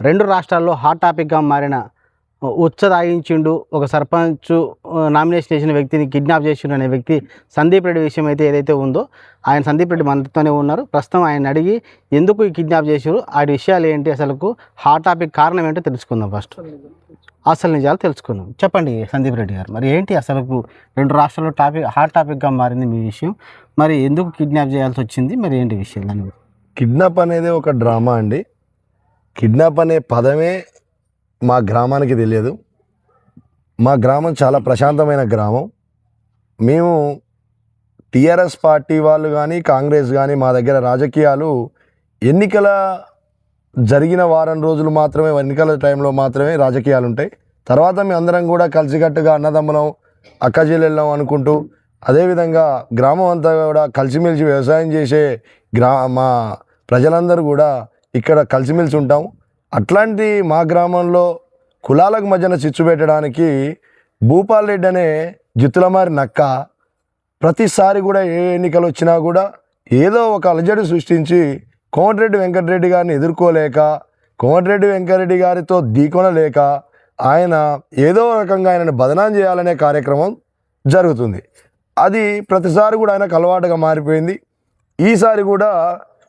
రెండు రాష్ట్రాల్లో హాట్ టాపిక్గా మారిన ఉచ్చ తాగించిండు ఒక సర్పంచ్ నామినేషన్ చేసిన వ్యక్తిని కిడ్నాప్ చేసిండు అనే వ్యక్తి సందీప్ రెడ్డి విషయం అయితే ఏదైతే ఉందో ఆయన సందీప్ రెడ్డి మనతోనే ఉన్నారు. ప్రస్తుతం ఆయన అడిగి ఎందుకు ఈ కిడ్నాప్ చేసారు, ఆ విషయాలు ఏంటి, అసలుకు హాట్ టాపిక్ కారణం ఏంటో తెలుసుకుందాం. ఫస్ట్ అసలు నిజాలు తెలుసుకుందాం. చెప్పండి సందీప్ రెడ్డి గారు, మరి ఏంటి అసలుకు రెండు రాష్ట్రాల్లో హాట్ టాపిక్గా మారింది మీ విషయం, మరి ఎందుకు కిడ్నాప్ చేయాల్సి వచ్చింది, మరి ఏంటి విషయం దాని? కిడ్నాప్ అనేది ఒక డ్రామా అండి. కిడ్నాప్ అనే పదమే మా గ్రామానికి తెలియదు. మా గ్రామం చాలా ప్రశాంతమైన గ్రామం. మేము టీఆర్ఎస్ పార్టీ వాళ్ళు కానీ కాంగ్రెస్ కానీ మా దగ్గర రాజకీయాలు ఎన్నికల జరిగిన వారం రోజులు మాత్రమే, ఎన్నికల టైంలో మాత్రమే రాజకీయాలు ఉంటాయి. తర్వాత మేము అందరం కూడా కలిసికట్టుగా అన్నదమ్ములం అక్క చెల్లెళ్ళం అనుకుంటూ, అదేవిధంగా గ్రామం అంతా కూడా కలిసిమెలిసి వ్యవసాయం చేసే మా ప్రజలందరూ కూడా ఇక్కడ కలిసిమెలిసి ఉంటాం. అట్లాంటి మా గ్రామంలో కులాలకు మధ్యన చిచ్చు పెట్టడానికి భూపాల్ రెడ్డి అనే జిత్తులమారి నక్క ప్రతిసారి కూడా ఏ ఎన్నికలు వచ్చినా కూడా ఏదో ఒక అలజడి సృష్టించి కోమటిరెడ్డి వెంకటరెడ్డి గారిని ఎదుర్కోలేక, కోమటిరెడ్డి వెంకటరెడ్డి గారితో ఢీకొనలేక ఆయన ఏదో రకంగా ఆయనను బదనాం చేయాలనే కార్యక్రమం జరుగుతుంది. అది ప్రతిసారి కూడా ఆయనకు అలవాటుగా మారిపోయింది. ఈసారి కూడా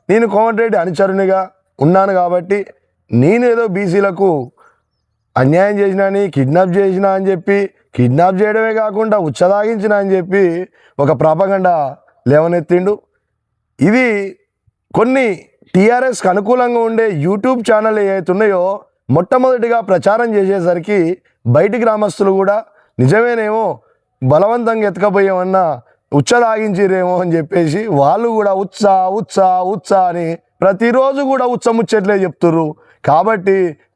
నేను కోమటిరెడ్డి అనుచరునిగా ఉన్నాను కాబట్టి నేనేదో బీసీలకు అన్యాయం చేసినా అని, కిడ్నాప్ చేసినా అని చెప్పి, కిడ్నాప్ చేయడమే కాకుండా ఉచ్చదాగించిన అని చెప్పి ఒక ప్రాపగండా లేవనెత్తిండు. ఇది కొన్ని టీఆర్ఎస్కి అనుకూలంగా ఉండే యూట్యూబ్ ఛానల్ ఏవైతున్నాయో మొట్టమొదటిగా ప్రచారం చేసేసరికి బయటి గ్రామస్తులు కూడా నిజమేనేమో బలవంతంగా ఎత్తుకపోయామన్నా ఉచ్చదాగించిరేమో అని చెప్పేసి వాళ్ళు కూడా ఉత్సా అని ప్రతిరోజు కూడా ఉచ్చముచ్చట్లే చెప్తుర్రు. కాబట్టి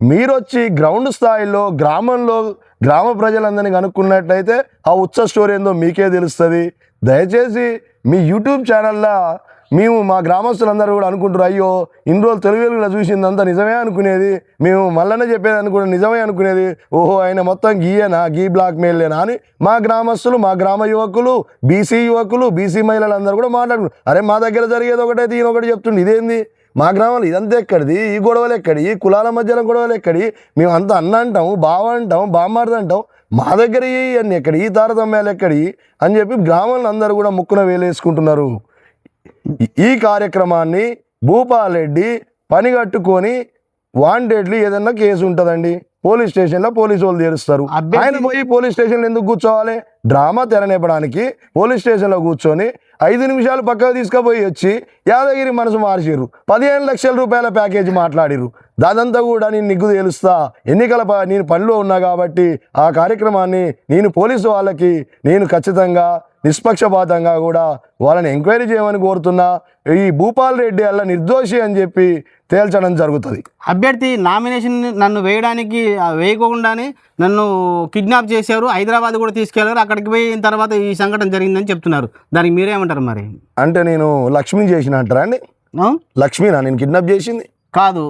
మీరొచ్చి గ్రౌండ్ స్థాయిలో గ్రామ ప్రజలందరినీ కనుక్కున్నట్లయితే ఆ ఉచ్చ స్టోరీ ఏందో మీకే తెలుస్తుంది. దయచేసి మీ యూట్యూబ్ ఛానల్లో మేము మా గ్రామస్తులందరూ కూడా అనుకుంటారు, అయ్యో ఇన్ని రోజులు తెలుగులో చూసిందంతా నిజమే అనుకునేది, మేము మళ్ళనే చెప్పేది అనుకునే నిజమే అనుకునేది, ఓహో ఆయన మొత్తం గీ బ్లాక్ మెయిల్లేనా అని మా గ్రామస్తులు, మా గ్రామ యువకులు, బీసీ యువకులు, బీసీ మహిళలందరూ కూడా మాట్లాడుకున్నారు. అరే మా దగ్గర జరిగేది ఒకటైతే ఈయన ఒకటి చెప్తుండే, ఇదేంది మా గ్రామంలో ఇదంతా ఎక్కడిది, ఈ గొడవలు ఎక్కడి, ఈ కులాల మధ్యలో గొడవలు ఎక్కడి, మేము అంతా అన్న అంటాం, బావ అంటాం, బామ్మార్ది అంటాం, మా దగ్గర అన్నీ ఎక్కడి, ఈ తారతమ్యాలు ఎక్కడి అని చెప్పి గ్రామంలో అందరూ కూడా ముక్కున వేలేసుకుంటున్నారు. ఈ కార్యక్రమాన్ని భూపాల్ రెడ్డి పని కట్టుకొని వాంటెడ్లీ ఏదన్నా కేసు ఉంటుందండి, పోలీస్ స్టేషన్లో పోలీసు వాళ్ళు తీరుస్తారు. ఆయన పోయి పోలీస్ స్టేషన్లో ఎందుకు కూర్చోవాలి? డ్రామా తెరనివ్వడానికి పోలీస్ స్టేషన్లో కూర్చొని 5 నిమిషాలు పక్కకు తీసుకుపోయి వచ్చి యాదగిరి మనసు మార్చిర్రు, 15 లక్షల రూపాయల ప్యాకేజీ మాట్లాడిర్రు. దాదంతా కూడా నేను నిగ్గు తేలుస్తా, నేను పనిలో ఉన్నా కాబట్టి ఆ కార్యక్రమాన్ని నేను పోలీసు వాళ్ళకి నేను ఖచ్చితంగా నిష్పక్షపాతంగా కూడా వాళ్ళని ఎంక్వైరీ చేయమని కోరుతున్నా. ఈ భూపాల్ రెడ్డి అలా నిర్దోషి అని చెప్పి తేల్చడం జరుగుతుంది. అభ్యర్థి నామినేషన్ నన్ను వేయకుండానే నన్ను కిడ్నాప్ చేశారు, హైదరాబాద్ కూడా తీసుకెళ్లారు, అక్కడికి పోయిన తర్వాత ఈ సంఘటన జరిగిందని చెప్తున్నారు. దానికి మీరేమంటారు? మరి అంటే నేను లక్ష్మిని చేసిన అంటారా అండి? లక్ష్మినా నేను కిడ్నాప్ చేసింది? కాదు,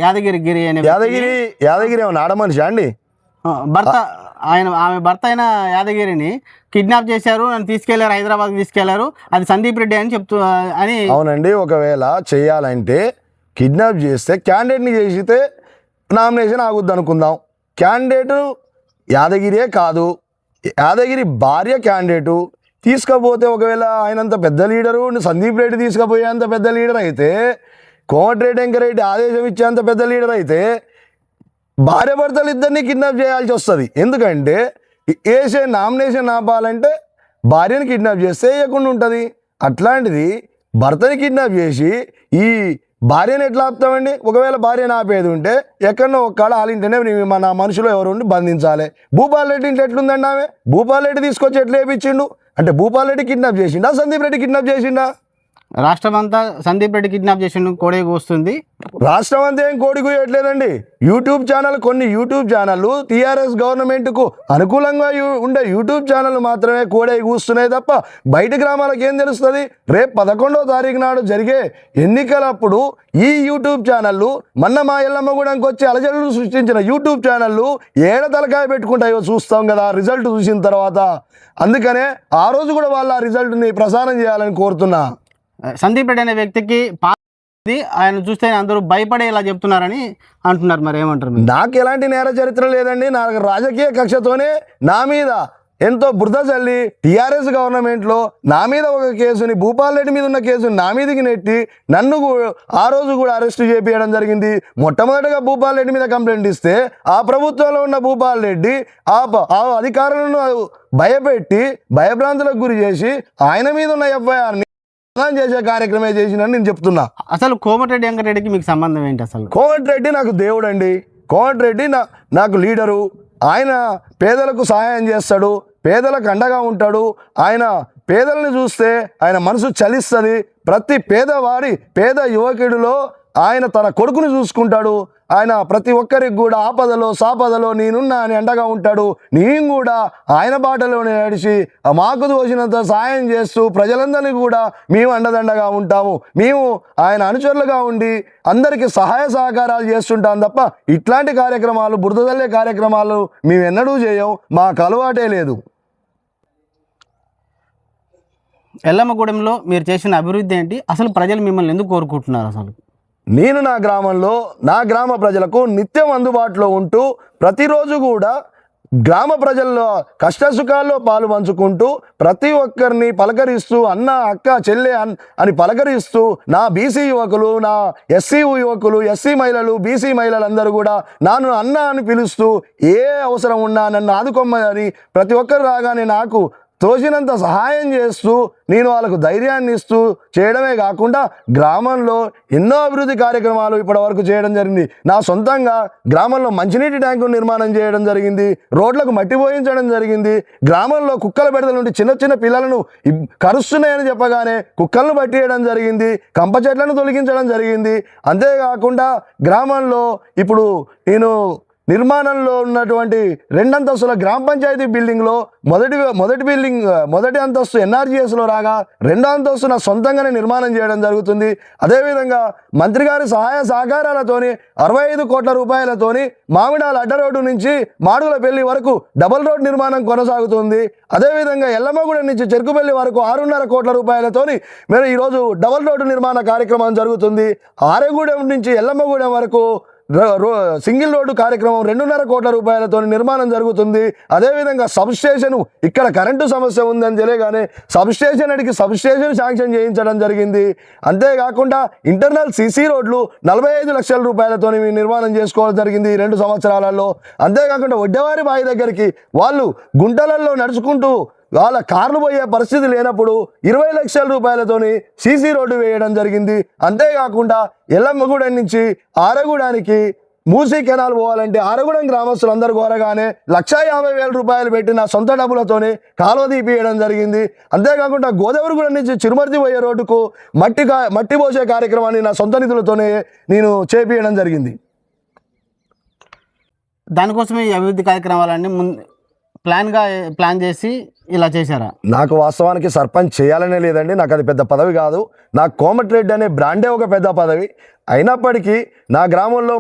యాదగిరి ఏమన్నా ఆడమనిషా అండి? ఆమె భర్త అయిన యాదగిరిని కిడ్నాప్ చేశారు, నన్ను తీసుకెళ్లారు, హైదరాబాద్ తీసుకెళ్లారు, అది సందీప్ రెడ్డి అని అని. అవునండి, ఒకవేళ చేయాలంటే కిడ్నాప్ చేస్తే క్యాండిడేట్ని చేసితే నామినేషన్ ఆగుద్ది అనుకుందాం. క్యాండిడేటు యాదగిరియే కాదు, యాదగిరి భార్య క్యాండిడేటు తీసుకపోతే, ఒకవేళ ఆయనంత పెద్ద లీడరు సందీప్ రెడ్డి తీసుకుపోయేంత పెద్ద లీడర్ అయితే, కోమటిరెడ్డి వెంకరెడ్డి ఆదేశం ఇచ్చేంత పెద్ద లీడర్ అయితే భార్య భర్తలు ఇద్దరిని కిడ్నాప్ చేయాల్సి వస్తుంది. ఎందుకంటే వేసే నామినేషన్ ఆపాలంటే భార్యని కిడ్నాప్ చేస్తే వేయకుండా ఉంటుంది. అట్లాంటిది భర్తని కిడ్నాప్ చేసి ఈ భార్యను ఎట్లా ఆపుతామండి? ఒకవేళ భార్యను ఆపేది ఉంటే ఎక్కడో ఒక్కడ ఆలింటేనే మన మనుషులు ఎవరు ఉండి బంధించాలి. భూపాల్ రెడ్డి ఇంట్లో ఎట్లుందండి ఆమె? భూపాల్ రెడ్డి తీసుకొచ్చి ఎట్లా వేయించిండు అంటే? భూపాల్ రెడ్డి కిడ్నాప్ చేసిండా, సందీప్ రెడ్డి కిడ్నాప్ చేసిండా? రాష్ట్రం అంతా సందీప్ రెడ్డి కిడ్నాప్ చేసిన కోడే కూస్తుంది. రాష్ట్రం అంతా ఏం కోడి కూయట్లేదండి. కొన్ని యూట్యూబ్ ఛానళ్ళు టీఆర్ఎస్ గవర్నమెంట్కు అనుకూలంగా ఉండే యూట్యూబ్ ఛానళ్ళు మాత్రమే కోడే కూస్తున్నాయి తప్ప బయట గ్రామాలకు ఏం తెలుస్తుంది? రేపు 11వ తారీఖు నాడు జరిగే ఎన్నికలప్పుడు ఈ యూట్యూబ్ ఛానళ్ళు మా ఎల్లమ్మగూడెంకి వచ్చి అలజడులు సృష్టించిన యూట్యూబ్ ఛానళ్ళు ఏడ తలకాయ పెట్టుకుంటాయో చూస్తాం కదా రిజల్ట్ చూసిన తర్వాత. అందుకనే ఆ రోజు కూడా వాళ్ళ రిజల్ట్ని ప్రసారం చేయాలని కోరుతున్నా. సందీప్ రెడ్డి అనే వ్యక్తికి ఆయన చూస్తే అందరూ భయపడేలా చెప్తున్నారని అంటున్నారు. మరి ఏమంటారు మీరు? నాకు ఎలాంటి నేర చరిత్ర లేదండి. నాకు రాజకీయ కక్షతోనే నా మీద ఎంతో బురద చల్లి టీఆర్ఎస్ గవర్నమెంట్లో నా మీద ఒక కేసుని, భూపాల్ రెడ్డి మీద ఉన్న కేసుని నా మీదకి నెట్టి నన్ను ఆ రోజు కూడా అరెస్ట్ చేపించడం జరిగింది. మొట్టమొదటిగా భూపాల్ రెడ్డి మీద కంప్లైంట్ ఇస్తే ఆ ప్రభుత్వంలో ఉన్న భూపాల్ రెడ్డి ఆ అధికారులను భయపెట్టి భయభ్రాంతులకు గురి చేసి ఆయన మీద ఉన్న ఎఫ్ఐఆర్ని చేసే కార్యక్రమే చేసినని నేను చెప్తున్నా. అసలు కోమటిరెడ్డి వెంకటరెడ్డికి మీకు సంబంధం ఏంటి? అసలు కోమటిరెడ్డి నాకు దేవుడు అండి. కోమటిరెడ్డి నాకు లీడరు. ఆయన పేదలకు సహాయం చేస్తాడు, పేదలకు అండగా ఉంటాడు. ఆయన పేదలను చూస్తే ఆయన మనసు చలిస్తుంది. ప్రతి పేద యువకుడిలో ఆయన తన కొడుకుని చూసుకుంటాడు. ఆయన ప్రతి ఒక్కరికి కూడా ఆపదలో సాపదలో నేనున్నా అని అండగా ఉంటాడు. నేను కూడా ఆయన బాటలోనే నడిచి మాకు తోచినంత సాయం చేస్తూ ప్రజలందరినీ కూడా మేము అండదండగా ఉంటాము. మేము ఆయన అనుచరులుగా ఉండి అందరికీ సహాయ సహకారాలు చేస్తుంటాం తప్ప ఇట్లాంటి కార్యక్రమాలు, బురదల్లే కార్యక్రమాలు మేము ఎన్నడూ చేయం. మాకు అలవాటే లేదు. ఎల్లమ్మగూడెంలో మీరు చేసిన అభివృద్ధి ఏంటి? అసలు ప్రజలు మిమ్మల్ని ఎందుకు కోరుకుంటున్నారు? అసలు నేను నా గ్రామంలో నా గ్రామ ప్రజలకు నిత్యం అందుబాటులో ఉంటూ ప్రతిరోజు కూడా గ్రామ ప్రజల్లో కష్టసుఖాల్లో పాలు పంచుకుంటూ ప్రతి ఒక్కరిని పలకరిస్తూ అన్న, అక్క, చెల్లె అని పలకరిస్తూ నా బీసీ యువకులు, నా ఎస్సీ యువకులు, ఎస్సీ మహిళలు, బీసీ మహిళలందరూ కూడా నన్ను అన్న అని పిలుస్తూ ఏ అవసరం ఉన్నా నన్ను ఆదుకోమని ప్రతి ఒక్కరు రాగానే నాకు తోచినంత సహాయం చేస్తూ నేను వాళ్ళకు ధైర్యాన్ని ఇస్తూ చేయడమే కాకుండా గ్రామంలో ఎన్నో అభివృద్ధి కార్యక్రమాలు ఇప్పటివరకు చేయడం జరిగింది. నా సొంతంగా గ్రామంలో మంచినీటి ట్యాంకు నిర్మాణం చేయడం జరిగింది. రోడ్లకు మట్టి పోయించడం జరిగింది. గ్రామంలో కుక్కల బెడదల నుండి చిన్న చిన్న పిల్లలను కరుస్తున్నాయని చెప్పగానే కుక్కలను పట్టియడం జరిగింది. కంప చెట్లను తొలగించడం జరిగింది. అంతేకాకుండా గ్రామంలో ఇప్పుడు నేను నిర్మాణంలో ఉన్నటువంటి 2 అంతస్తుల గ్రామ పంచాయతీ బిల్డింగ్లో మొదటి అంతస్తు ఎన్ఆర్జీఎస్లో రాగా 2వ అంతస్తు నా సొంతంగానే నిర్మాణం చేయడం జరుగుతుంది. అదేవిధంగా మంత్రి గారి సహాయ సహకారాలతోని 65 కోట్ల రూపాయలతోని మామిడాల అడ్డ రోడ్డు నుంచి మాడుగులపల్లి వరకు డబుల్ రోడ్ నిర్మాణం కొనసాగుతుంది. అదేవిధంగా ఎల్లమ్మగూడెం నుంచి చెరుకుపల్లి వరకు 6.5 కోట్ల రూపాయలతోని మేము ఈరోజు డబుల్ రోడ్డు నిర్మాణ కార్యక్రమం జరుగుతుంది. ఆరేగూడెం నుంచి ఎల్లమ్మగూడెం వరకు సింగిల్ రోడ్డు కార్యక్రమం 2.5 కోట్ల రూపాయలతో నిర్మాణం జరుగుతుంది. అదేవిధంగా సబ్స్టేషన్, ఇక్కడ కరెంటు సమస్య ఉందని తెలియగానే సబ్స్టేషన్ శాంక్షన్ చేయించడం జరిగింది. అంతేకాకుండా ఇంటర్నల్ సీసీ రోడ్లు 45 లక్షల రూపాయలతో నిర్మాణం చేసుకోవడం జరిగింది 2 సంవత్సరాలలో. అంతేకాకుండా ఒడ్డెవారి బావి దగ్గరికి వాళ్ళు గుంటలలో నడుచుకుంటూ వాళ్ళ కార్లు పోయే పరిస్థితి లేనప్పుడు 20 లక్షల రూపాయలతోని సీసీ రోడ్డు వేయడం జరిగింది. అంతేకాకుండా ఎల్లమ్మగూడెం నుంచి ఆరగూడానికి మూసీ కెనాల్ పోవాలంటే ఆరగూడెం గ్రామస్తులందరూ కోరగానే 1,50,000 రూపాయలు పెట్టి నా సొంత డబ్బులతోనే కాలువ తీపియడం జరిగింది. అంతేకాకుండా గోదావరిగూడెం నుంచి చిరుమర్తి పోయే రోడ్డుకు మట్టి పోసే కార్యక్రమాన్ని నా సొంత నిధులతోనే నేను చేపియడం జరిగింది. దానికోసమే ఈ అభివృద్ధి కార్యక్రమాలన్నీ ప్లాన్ చేసి ఇలా చేశారా? నాకు వాస్తవానికి సర్పంచ్ చేయాలనే లేదండి. నాకు అది పెద్ద పదవి కాదు. నాకు కోమటిరెడ్డి అనే బ్రాండే ఒక పెద్ద పదవి. అయినప్పటికీ నా గ్రామంలో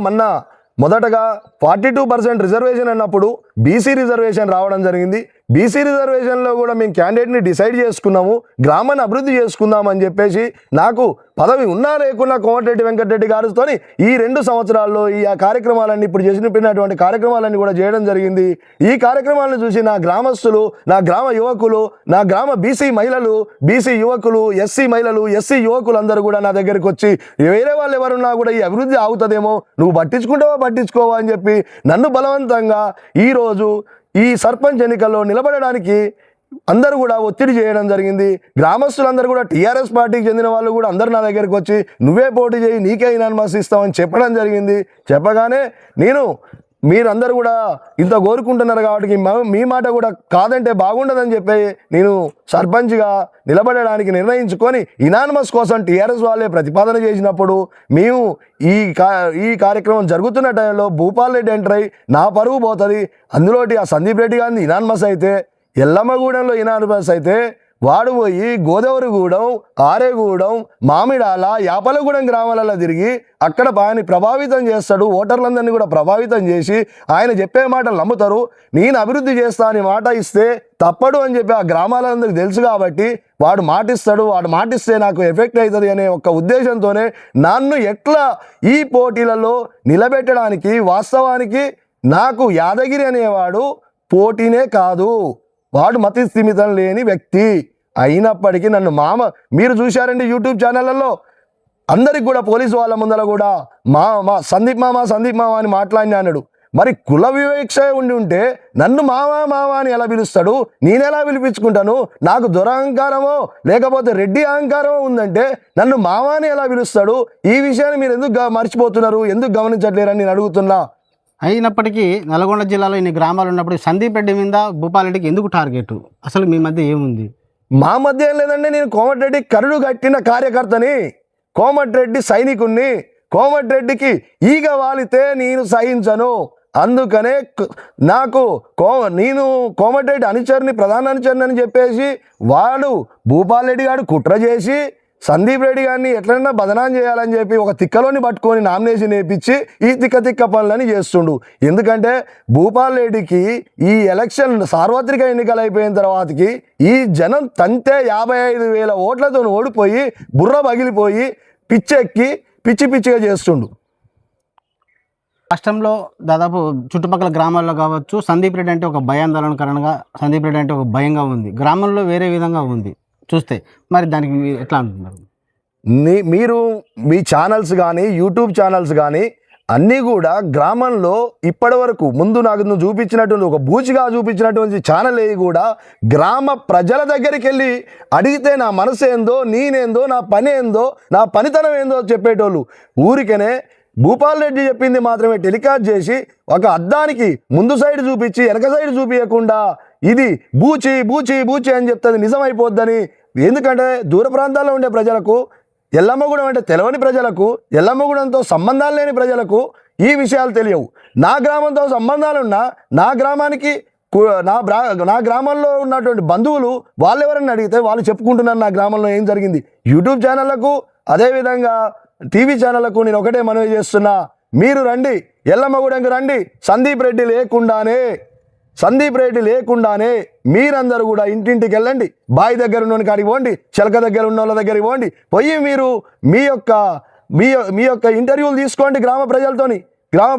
మొదటగా 42% రిజర్వేషన్ అన్నప్పుడు బీసీ రిజర్వేషన్ రావడం జరిగింది. బీసీ రిజర్వేషన్లో కూడా మేము క్యాండిడేట్ని డిసైడ్ చేసుకున్నాము, గ్రామాన్ని అభివృద్ధి చేసుకుందాం అని చెప్పేసి నాకు పదవి ఉన్నా లేకున్నా కోమటిరెడ్డి వెంకటరెడ్డి గారితో ఈ 2 సంవత్సరాల్లో ఈ కార్యక్రమాలన్నీ ఇప్పుడు చేసినటువంటి కార్యక్రమాలన్నీ కూడా చేయడం జరిగింది. ఈ కార్యక్రమాలను చూసి నా గ్రామస్తులు, నా గ్రామ యువకులు, నా గ్రామ బీసీ మహిళలు, బీసీ యువకులు, ఎస్సీ మహిళలు, ఎస్సీ యువకులు అందరూ కూడా నా దగ్గరికి వచ్చి వేరే వాళ్ళు ఎవరున్నా కూడా ఈ అభివృద్ధి ఆగుతుందేమో, నువ్వు పట్టించుకోవా అని చెప్పి నన్ను బలవంతంగా ఈరోజు ఈ సర్పంచ్ ఎన్నికల్లో నిలబడడానికి అందరూ కూడా ఒత్తిడి చేయడం జరిగింది. గ్రామస్తులందరూ కూడా టీఆర్ఎస్ పార్టీకి చెందిన వాళ్ళు కూడా అందరూ నా దగ్గరికి వచ్చి నువ్వే పోటీ చేయి, నీకే యునానిమస్ ఇస్తామని చెప్పడం జరిగింది. చెప్పగానే మీరందరూ కూడా ఇంత కోరుకుంటున్నారు కాబట్టి మీ మాట కూడా కాదంటే బాగుండదని చెప్పి నేను సర్పంచ్గా నిలబడడానికి నిర్ణయించుకొని యునానిమస్ కోసం టీఆర్ఎస్ వాళ్ళే ప్రతిపాదన చేసినప్పుడు మేము ఈ కార్యక్రమం జరుగుతున్న టైంలో భూపాల్ రెడ్డి ఎంటర్ అయ్యి నా పరువు పోతుంది. అందులోటి ఆ సందీప్ రెడ్డి గారిని యునానిమస్ అయితే, ఎల్లమ్మగూడెంలో యునానిమస్ అయితే వాడు పోయి గోదావరిగూడెం, ఆరేగూడెం, మామిడాల, యాపలగూడెం గ్రామాలలో తిరిగి అక్కడ ఆయన ప్రభావితం చేస్తాడు. ఓటర్లందరినీ కూడా ప్రభావితం చేసి ఆయన చెప్పే మాటలు నమ్ముతారు. నేను అభివృద్ధి చేస్తా అని మాట ఇస్తే తప్పడు అని చెప్పి ఆ గ్రామాలందరికీ తెలుసు కాబట్టి వాడు మాటిస్తాడు. వాడు మాటిస్తే నాకు ఎఫెక్ట్ అవుతుంది అనే ఒక ఉద్దేశంతోనే నన్ను ఎట్లా ఈ పోటీలలో నిలబెట్టడానికి, వాస్తవానికి నాకు యాదగిరి అనేవాడు పోటీనే కాదు, వాడు మతి స్థిమితం లేని వ్యక్తి అయినప్పటికీ నన్ను మీరు చూశారండి యూట్యూబ్ ఛానళ్ళల్లో అందరికి కూడా పోలీసు వాళ్ళ ముందర కూడా సందీప్ మామ అని మాట్లాడినాడు. మరి కుల వివక్ష ఉంటే నన్ను మావా అని ఎలా పిలుస్తాడు? నేనెలా పిలిపించుకుంటాను? నాకు దురహంకారమో లేకపోతే రెడ్డి అహంకారమో ఉందంటే నన్ను మావా అని ఎలా పిలుస్తాడు? ఈ విషయాన్ని మీరు ఎందుకు మర్చిపోతున్నారు, ఎందుకు గమనించట్లేరని నేను అడుగుతున్నా. అయినప్పటికీ నల్గొండ జిల్లాలో ఇన్ని గ్రామాలు ఉన్నప్పుడు సందీప్ రెడ్డి మీద భూపాలరెడ్డికి ఎందుకు టార్గెట్? అసలు మీ మధ్య ఏముంది? మా మధ్య ఏం లేదండి. నేను కోమటిరెడ్డి కరుడు కట్టిన కార్యకర్తని, కోమటిరెడ్డి సైనికుణ్ణి. కోమటిరెడ్డికి ఈగ వాలితే నేను సహించను. అందుకనే నేను కోమటిరెడ్డి అనుచరుని, ప్రధాన అనుచరుని అని చెప్పేసి వాడు భూపాలరెడ్డి గారు కుట్ర చేసి సందీప్ రెడ్డి గారిని ఎట్లైనా బదనాం చేయాలని చెప్పి ఒక తిక్కలోని పట్టుకొని నామినేషన్ వేయించి ఈ తిక్క పనులని చేస్తుండు. ఎందుకంటే భూపాలరెడ్డికి ఈ ఎలక్షన్ సార్వత్రిక ఎన్నికలు అయిపోయిన తర్వాతకి ఈ జనం తంతే 55,000 ఓట్లతో ఓడిపోయి బుర్ర పగిలిపోయి పిచ్చెక్కి పిచ్చిగా చేస్తుండు. రాష్ట్రంలో దాదాపు చుట్టుపక్కల గ్రామాల్లో కావచ్చు సందీప్ రెడ్డి అంటే ఒక భయాందోళనకరంగా, సందీప్ రెడ్డి అంటే ఒక భయంగా ఉంది. గ్రామంలో వేరే విధంగా ఉంది చూస్తే. మరి దానికి మీరు ఎట్లా అంటున్నారు? మీరు మీ ఛానల్స్ కానీ యూట్యూబ్ ఛానల్స్ కానీ అన్నీ కూడా గ్రామంలో ఇప్పటి వరకు ముందు నాకు నువ్వు చూపించినటువంటి ఒక బూచిగా చూపించినటువంటి ఛానల్ ఏవి కూడా గ్రామ ప్రజల దగ్గరికి వెళ్ళి అడిగితే నా మనసు ఏందో, నేనేందో, నా పని ఏందో, నా పనితనం ఏందో చెప్పేటోళ్ళు. ఊరికనే భూపాలరెడ్డి చెప్పింది మాత్రమే టెలికాస్ట్ చేసి ఒక అద్దానికి ముందు సైడ్ చూపించి వెనక సైడ్ చూపించకుండా ఇది బూచి అని చెప్తుంది నిజమైపోద్దని. ఎందుకంటే దూర ప్రాంతాల్లో ఉండే ప్రజలకు, ఎల్లమ్మగూడెం అంటే తెలవని ప్రజలకు, ఎల్లమ్మగూడెంతో సంబంధాలు లేని ప్రజలకు ఈ విషయాలు తెలియవు. నా గ్రామంతో సంబంధాలున్నా నా గ్రామానికి నా గ్రామంలో ఉన్నటువంటి బంధువులు వాళ్ళు ఎవరన్నా అడిగితే వాళ్ళు చెప్పుకుంటున్నారు నా గ్రామంలో ఏం జరిగింది. యూట్యూబ్ ఛానళ్లకు అదేవిధంగా టీవీ ఛానళ్లకు నేను ఒకటే మనవి చేస్తున్నా, మీరు రండి, ఎల్లమ్మగూడెంకి రండి. సందీప్ రెడ్డి లేకుండానే మీరందరూ కూడా ఇంటింటికి వెళ్ళండి. బావి దగ్గర ఉన్న కాడికి పోండి, చిలక దగ్గర ఉన్న వాళ్ళ దగ్గరికి పోండి. పోయి మీరు మీ యొక్క ఇంటర్వ్యూలు తీసుకోండి గ్రామ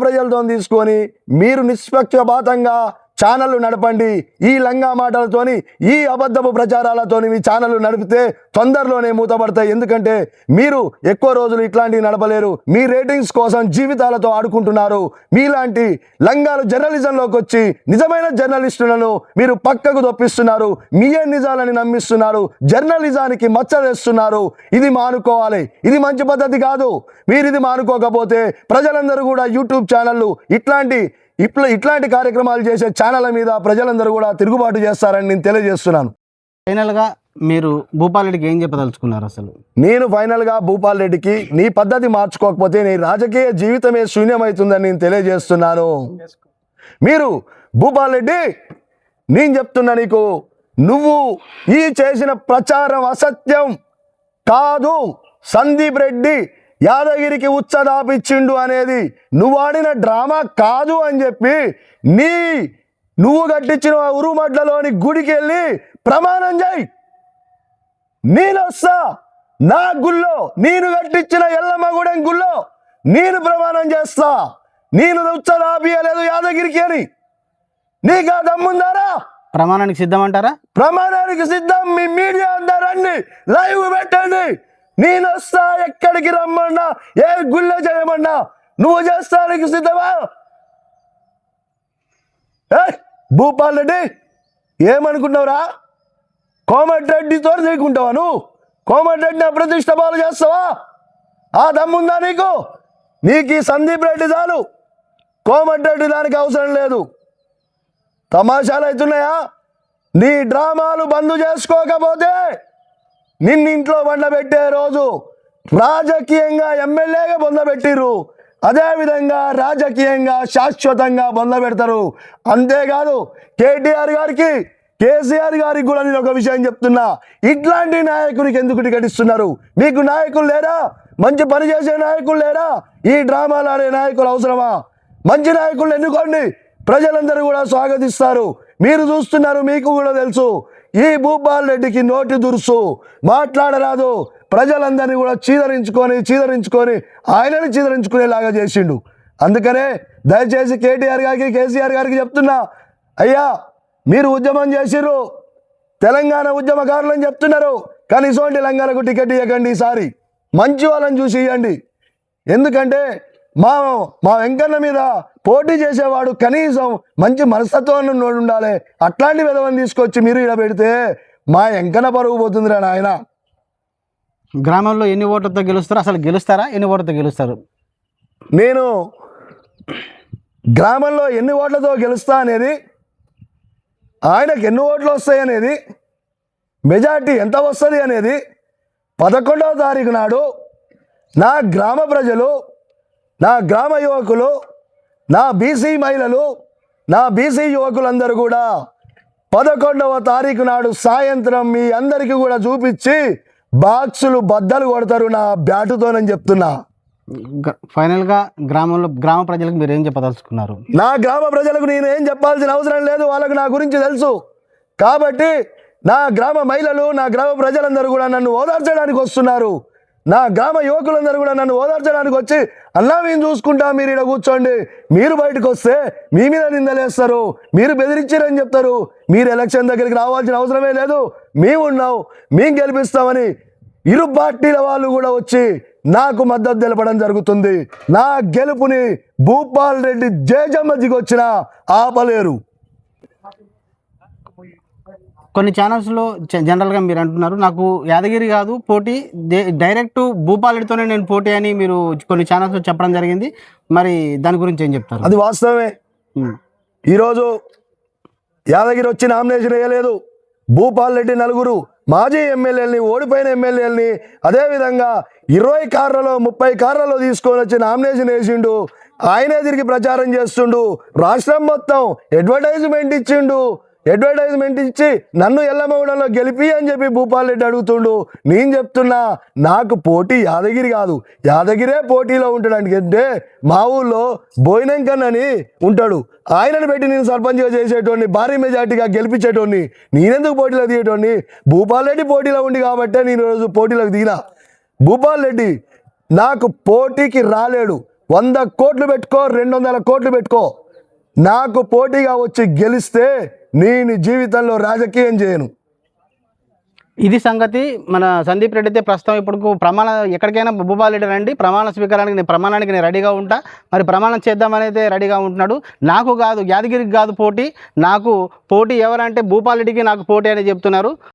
ప్రజలతో తీసుకొని మీరు నిష్పక్షపాతంగా ఛానళ్ళు నడపండి. ఈ లంగా మాటలతోని, ఈ అబద్ధపు ప్రచారాలతోని మీ ఛానళ్ళు నడిపితే తొందరలోనే మూతపడతాయి. ఎందుకంటే మీరు ఎక్కువ రోజులు ఇట్లాంటివి నడపలేరు. మీ రేటింగ్స్ కోసం జీవితాలతో ఆడుకుంటున్నారు. మీలాంటి లంగాలు జర్నలిజంలోకి వచ్చి నిజమైన జర్నలిస్టులను మీరు పక్కకు దొప్పిస్తున్నారు. మీయే నిజాలని నమ్మిస్తున్నారు. జర్నలిజానికి మచ్చ వేస్తున్నారు. ఇది మానుకోవాలి. ఇది మంచి పద్ధతి కాదు. మీరు ఇది మానుకోకపోతే ప్రజలందరూ కూడా యూట్యూబ్ ఛానళ్ళు ఇట్లాంటి కార్యక్రమాలు చేసే ఛానళ్ళ మీద ప్రజలందరూ కూడా తిరుగుబాటు చేస్తారని నేను తెలియజేస్తున్నాను. ఫైనల్గా మీరు భూపాలరెడ్డికి ఏం చెప్పదలుచుకున్నారు? అసలు నేను ఫైనల్గా భూపాలరెడ్డికి నీ పద్ధతి మార్చుకోకపోతే నీ రాజకీయ జీవితమే శూన్యమవుతుందని నేను తెలియజేస్తున్నాను. మీరు భూపాలరెడ్డి, నేను చెప్తున్నా నీకు, నువ్వు ఈ చేసిన ప్రచారం అసత్యం కాదు. సందీప్ రెడ్డి యాదగిరికి ఉచ్చదాపిచ్చిండు అనేది నువ్వు ఆడిన డ్రామా కాదు అని చెప్పి నువ్వు కట్టించిన ఉరుమడ్లలోని గుడికి వెళ్ళి ప్రమాణం చేయి. నేను వస్తా, నా గుళ్ళో నేను కట్టించిన ఎల్లమ్మగూడెం గుళ్ళో నేను ప్రమాణం చేస్తా. నేను ఉచ్చదాపియలేదు యాదగిరికి అని. నీకు ఆ దమ్ముందారా? ప్రమాణానికి సిద్ధమంటారా? ప్రమాణానికి సిద్ధం. మీ మీడియా అంతా రండి, లైవ్ పెట్టండి. నేను వస్తా, ఎక్కడికి రమ్మన్నా, ఏ గుళ్ళో చేయమన్నా నువ్వు చేస్తానికి సిద్ధమా? భూపాలరెడ్డి ఏమనుకున్నావురా? కోమటిరెడ్డితో నీకుంటావా? నువ్వు కోమటిరెడ్డిని అప్రతిష్ట పాలు చేస్తావా? ఆ దమ్ముందా నీకు? నీకు ఈ సందీప్ రెడ్డి చాలు, కోమటిరెడ్డి దానికి అవసరం లేదు. తమాషాలు అవుతున్నాయా? నీ డ్రామాలు బంద్ చేసుకోకపోతే నిన్నింట్లో బండబెట్టే రోజు రాజకీయంగా ఎమ్మెల్యేగా బొందబెట్టిర్రు, అదేవిధంగా రాజకీయంగా శాశ్వతంగా బొందబెడతారు. అంతేకాదు కేటీఆర్ గారికి కేసీఆర్ గారికి కూడా నేను ఒక విషయం చెప్తున్నా, ఇట్లాంటి నాయకునికి ఎందుకు టికెట్ ఇస్తున్నారు? మీకు నాయకులు లేరా? మంచి పని చేసే నాయకులు లేరా? ఈ డ్రామాలు ఆడే నాయకులు అవసరమా? మంచి నాయకులు ఎన్నుకోండి, ప్రజలందరూ కూడా స్వాగతిస్తారు. మీరు చూస్తున్నారు, మీకు కూడా తెలుసు, ఈ భూపాల్ రెడ్డికి నోటి దురుసు, మాట్లాడరాదు. ప్రజలందరినీ కూడా చీదరించుకొని ఆయనని చీదరించుకునేలాగా చేసిండు. అందుకనే దయచేసి కేటీఆర్ గారికి, కేసీఆర్ గారికి చెప్తున్నా, అయ్యా మీరు ఉద్యమం చేసిర్రు, తెలంగాణ ఉద్యమకారులని చెప్తున్నారు, కానీ ఇటువంటి లంగాలకు టికెట్ ఇవ్వకండి. ఈసారి మంచి వాళ్ళని చూసి ఇవ్వండి. ఎందుకంటే మా వెంకన్న మీద పోటీ చేసేవాడు కనీసం మంచి మనస్తత్వం ఉండాలి. అట్లాంటి విధవని తీసుకొచ్చి మీరు ఇలా పెడితే మా వెంకన్న పరుగు పోతుందిరా నాయన. గ్రామంలో ఎన్ని ఓట్లతో గెలుస్తారు? అసలు గెలుస్తారా? ఎన్ని ఓట్లతో గెలుస్తారు? నేను గ్రామంలో ఎన్ని ఓట్లతో గెలుస్తా అనేది, ఆయనకు ఎన్ని ఓట్లు వస్తాయి అనేది, మెజార్టీ ఎంత వస్తుంది అనేది 11వ తారీఖు నాడు నా గ్రామ ప్రజలు, నా గ్రామ యువకులు, నా బీసీ మహిళలు, నా బీసీ యువకులందరూ కూడా 11వ తారీఖు నాడు సాయంత్రం మీ అందరికీ కూడా చూపించి బాక్సులు బద్దలు కొడతారు నా బ్యాటుతోనని చెప్తున్నా. ఫైనల్గా గ్రామ ప్రజలకు మీరు ఏం చెప్పదలుచుకున్నారు? నా గ్రామ ప్రజలకు నేను ఏం చెప్పాల్సిన అవసరం లేదు, వాళ్ళకు నా గురించి తెలుసు. కాబట్టి నా గ్రామ మహిళలు, నా గ్రామ ప్రజలందరూ కూడా నన్ను ఓదార్చడానికి వస్తున్నారు. నా గ్రామ యువకులందరూ కూడా నన్ను ఓదార్చడానికి వచ్చి, అన్నా మేము చూసుకుంటా, మీరు ఇక్కడ కూర్చోండి, మీరు బయటకు వస్తే మీ మీద నిందలేస్తారు, మీరు బెదిరించారని చెప్తారు, మీరు ఎలక్షన్ దగ్గరికి రావాల్సిన అవసరమే లేదు, మేము ఉన్నాం, మేము గెలిపిస్తామని ఇరు పార్టీల వాళ్ళు కూడా వచ్చి నాకు మద్దతు తెలపడం జరుగుతుంది. నా గెలుపుని భూపాల్ రెడ్డి జేజమ్మదికి వచ్చిన ఆపలేరు. కొన్ని ఛానల్స్లో జనరల్గా మీరు అంటున్నారు, నాకు యాదగిరి కాదు పోటీ, డైరెక్ట్ భూపాల్ రెడ్డితోనే నేను పోటీ అని మీరు కొన్ని ఛానల్స్లో చెప్పడం జరిగింది. మరి దాని గురించి ఏం చెప్తారు? అది వాస్తవమే. ఈరోజు యాదగిరి వచ్చి నామినేషన్ వేయలేదు. భూపాల్ రెడ్డి నలుగురు మాజీ ఎమ్మెల్యేలని, ఓడిపోయిన ఎమ్మెల్యేలని, అదేవిధంగా 20 కార్లలో 30 కార్లలో తీసుకొని వచ్చి నామినేషన్ వేసిండు. ఆయనే తిరిగి ప్రచారం చేస్తుండు. రాష్ట్రం మొత్తం అడ్వర్టైజ్మెంట్ ఇచ్చి నన్ను ఎల్లమౌడలో గెలిపి అని చెప్పి భూపాల్ రెడ్డి అడుగుతుండు. నేను చెప్తున్నా, నాకు పోటీ యాదగిరి కాదు, యాదగిరే పోటీలో ఉంటాడు. అంటే మా ఊళ్ళో బోయినంకన్నని ఉంటాడు, ఆయనను పెట్టి నేను సర్పంచ్గా చేసేటోడిని, భారీ మెజార్టీగా గెలిపించేటోడిని. నేనెందుకు పోటీలో దిగేటోడిని? భూపాల్ రెడ్డి పోటీలో ఉండి కాబట్టే నేను ఈరోజు పోటీలోకి దిగినా. భూపాల్ రెడ్డి నాకు పోటీకి రాలేడు. 100 కోట్లు పెట్టుకో, 200 కోట్లు పెట్టుకో, నాకు పోటీగా వచ్చి గెలిస్తే నేను జీవితంలో రాజకీయం చేయను. ఇది సంగతి. మన సందీప్ రెడ్డి అయితే ప్రస్తుతం ఇప్పుడు ఎక్కడికైనా భూపాల్ రెడ్డి రండి, ప్రమాణ స్వీకారానికి నేను రెడీగా ఉంటా, మరి ప్రమాణం చేద్దామని అయితే రెడీగా ఉంటున్నాడు. నాకు కాదు, యాదగిరికి కాదు పోటీ, నాకు పోటీ ఎవరంటే భూపాల్ రెడ్డికి నాకు పోటీ అని చెప్తున్నారు.